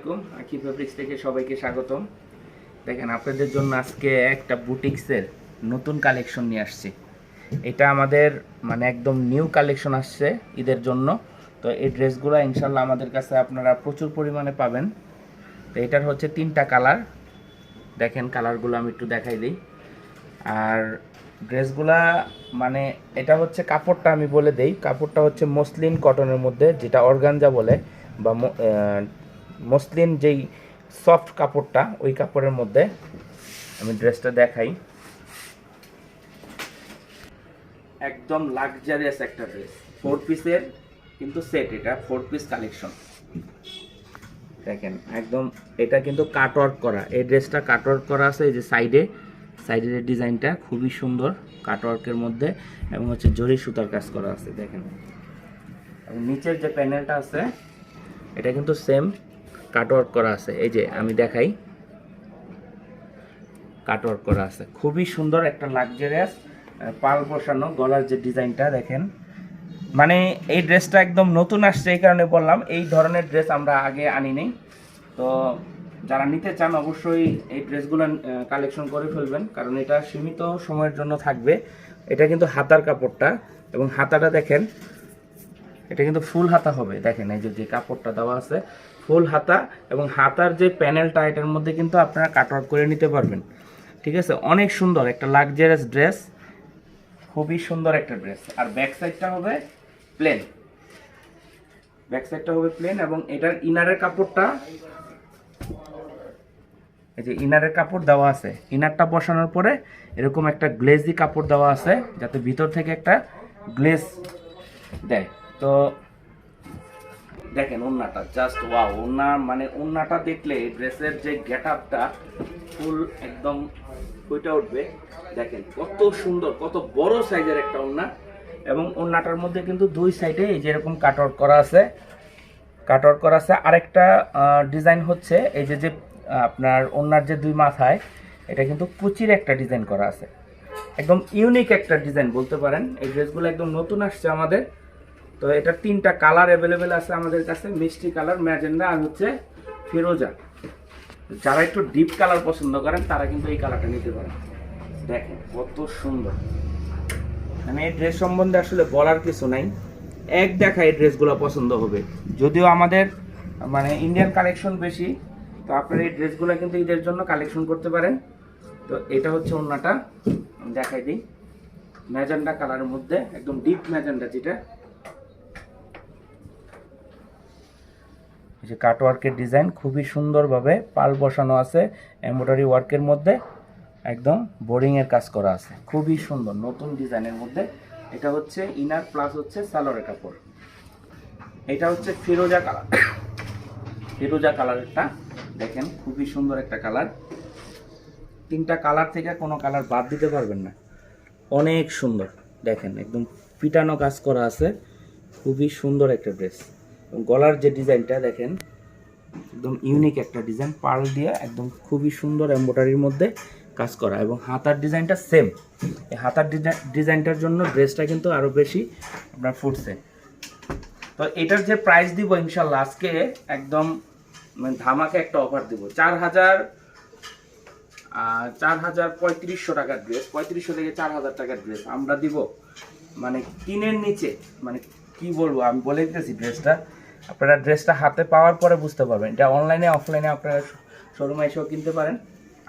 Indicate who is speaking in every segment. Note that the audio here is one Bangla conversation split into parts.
Speaker 1: আলাইকুম। আকি ফেব্রিক্স থেকে সবাইকে স্বাগতম। দেখেন আপনাদের জন্য আজকে একটা বুটিক্সের নতুন কালেকশন নিয়ে আসছি। এটা আমাদের মানে একদম নিউ কালেকশন আসছে ঈদের জন্য। তো এই ড্রেসগুলো ইনশাল্লাহ আমাদের কাছে আপনারা প্রচুর পরিমাণে পাবেন। তো এটার হচ্ছে 3টা কালার। দেখেন কালারগুলো আমি একটু দেখাই দিই। আর ড্রেসগুলা মানে এটা হচ্ছে কাপড়টা আমি বলে দেই, কাপড়টা হচ্ছে মসলিন কটনের মধ্যে, যেটা অর্গানজা বলে বা মসলিন যেই সফট কাপড়টা ওই কাপড়ের মধ্যে। আমি ড্রেসটা দেখাই, একদম লাক্সারিয়াস একটা ড্রেস, 4 পিসের কিন্তু সেট, এটা 4 পিস কালেকশন। দেখেন একদম এটা কিন্তু কাটওয়ার্ক করা, এই ড্রেসটা কাটওয়ার্ক করা আছে। এই যে সাইডের ডিজাইনটা খুবই সুন্দর কাটওয়ার্কের মধ্যে, এবং হচ্ছে জরি সুতার কাজ করা আছে। দেখেন এবং নিচের যে প্যানেলটা আছে এটা কিন্তু সেম কাটওয়ার্ক করা আছে। এই যে আমি দেখাই, কাটওয়ার্ক করা আছে, খুবই সুন্দর একটা লাক্সারিয়াস পাল বসানো গলার যে ডিজাইনটা দেখেন। মানে এই ড্রেসটা একদম নতুন আসছে, এই কারণে বললাম এই ধরনের ড্রেস আমরা আগে আনিনি। তো যারা নিতে চান অবশ্যই এই ড্রেসগুলো কালেকশন করে ফেলবেন, কারণ এটা সীমিত সময়ের জন্য থাকবে। এটা কিন্তু হাতার কাপড়টা, এবং হাতাটা দেখেন এটা কিন্তু ফুল হাতা হবে। দেখেন এই যে কাপড়টা দেওয়া আছে ফুল হাতা, এবং হাতার যে প্যানেলটা এটার মধ্যে কিন্তু আপনারা কাটওয়ার্ক করে নিতে পারবেন। ঠিক আছে, অনেক সুন্দর একটা লাক্সারিয়াস ড্রেস, খুবই সুন্দর একটা ড্রেস। আর ব্যাক সাইডটা হবে প্লেন, এবং এটার ইনারের কাপড়টা, এই যে ইনারের কাপড় দেওয়া আছে, ইনারটা বসানোর পরে এরকম একটা গ্লেজি কাপড় দেওয়া আছে যাতে ভিতর থেকে একটা গ্লেজ দেয়। তো দেখেন ওন্নাটা জাস্ট ওয়াও, ওন্না মানে ওন্নাটা দেখলে ড্রেসের যে গেট আপটা ফুল একদম ফুটে উঠবে। দেখেন কত সুন্দর, কত বড় সাইজের একটা ওন্না, এবং ওন্নাটার মধ্যে কিন্তু দুই সাইডে এই যেরকম কাটওয়ার্ক করা আছে। আরেকটা ডিজাইন হচ্ছে এই যে আপনার ওন্নার যে দুই মাথায় এটা কিন্তু কুচির একটা ডিজাইন করা আছে, একদম ইউনিক একটা ডিজাইন বলতে পারেন। এই ড্রেসগুলো একদম নতুন আসছে আমাদের। তো এটা 3টা কালার অ্যাভেলেবেল আছে আমাদের কাছে, মিষ্টি কালার, ম্যাজেন্ডা আর হচ্ছে ফিরোজা। যারা একটু ডিপ কালার পছন্দ করেন তারা কিন্তু এই কালারটা নিতে পারেন। দেখেন কত সুন্দর, মানে এই ড্রেস সম্বন্ধে আসলে বলার কিছু নাই, এক দেখা এই ড্রেসগুলো পছন্দ হবে। যদিও আমাদের মানে ইন্ডিয়ান কালেকশন বেশি, তো আপনারা এই ড্রেসগুলো কিন্তু ঈদের জন্য কালেকশন করতে পারেন। তো এটা হচ্ছে ওন্নাটা, দেখাই দিই, ম্যাজেন্ডা কালারের মধ্যে, একদম ডিপ ম্যাজেন্ডা, যেটা এই যে কাটওয়ার্কের ডিজাইন খুবই সুন্দরভাবে পাল বসানো আছে, এমব্রয়ডারি ওয়ার্কের মধ্যে একদম বোরিংয়ের কাজ করা আছে, খুবই সুন্দর নতুন ডিজাইনের মধ্যে। এটা হচ্ছে ইনার প্লাস হচ্ছে সালোয়ারের কাপড়। এটা হচ্ছে ফিরোজা কালারটা, দেখেন খুবই সুন্দর একটা কালার। 3টা কালার থেকে কোনো কালার বাদ দিতে পারবেন না, অনেক সুন্দর। দেখেন একদম পিটানো কাজ করা আছে, খুবই সুন্দর একটা ড্রেস। এবং গলার যে ডিজাইনটা দেখেন একদম ইউনিক একটা ডিজাইন, পার্ল দিয়ে একদম খুবই সুন্দর এমব্রয়ডারির মধ্যে কাজ করা, এবং হাতার ডিজাইনটা সেম। এই হাতার ডিজাইনটার জন্য ড্রেসটা কিন্তু আরও বেশি আপনার ফুটছে। তো এটার যে প্রাইস দিব ইনশাল্লাহ আজকে একদম মানে ধামাকে একটা অফার দিব, 4,3500 টাকার ড্রেস, 3500 থেকে 4,000 টাকার ড্রেস আমরা দিব মানে 3-এর নিচে। মানে কি বলবো, আমি বলে দিতেছি ড্রেসটা, আপনারা ড্রেসটা হাতে পাওয়ার পরে বুঝতে পারবেন। এটা অনলাইনে অফলাইনে আপনারা শোরুমে এসেও কিনতে পারেন,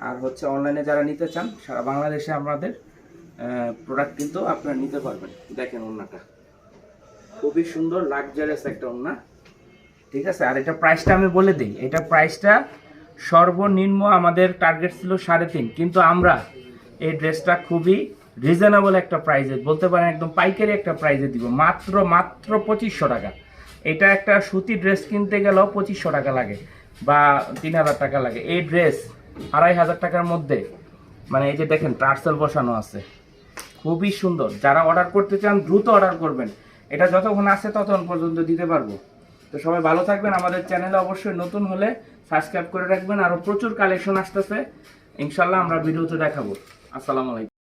Speaker 1: আর হচ্ছে অনলাইনে যারা নিতে চান সারা বাংলাদেশে আমাদের প্রোডাক্ট কিন্তু আপনারা নিতে পারবেন। দেখেন ওন্নাটা খুবই সুন্দর লাক্সারিয়াস একটা ওন্না। ঠিক আছে, আর এটা প্রাইসটা আমি বলে দিই, এটা প্রাইসটা সর্বনিম্ন আমাদের টার্গেট ছিল 3.5, কিন্তু আমরা এই ড্রেসটা খুবই রিজনেবল একটা প্রাইসে বলতে পারেন, একদম পাইকারি একটা প্রাইসে দিব, মাত্র 2500 টাকা। এটা একটা সুতি ড্রেস কিনতে গেলেও 2500 টাকা লাগে বা 3000 টাকা লাগে, এই ড্রেস 2500 টাকার মধ্যে। মানে এই যে দেখেন টার্সেল বসানো আছে, খুবই সুন্দর। যারা অর্ডার করতে চান দ্রুত অর্ডার করবেন, এটা যতক্ষণ আছে ততক্ষণ পর্যন্ত দিতে পারবো। তো সবাই ভালো থাকবেন, আমাদের চ্যানেলে অবশ্যই নতুন হলে সাবস্ক্রাইব করে রাখবেন, আরও প্রচুর কালেকশন আসতেছে ইনশাল্লাহ আমরা ভিডিওতে দেখাবো। আসসালামু আলাইকুম।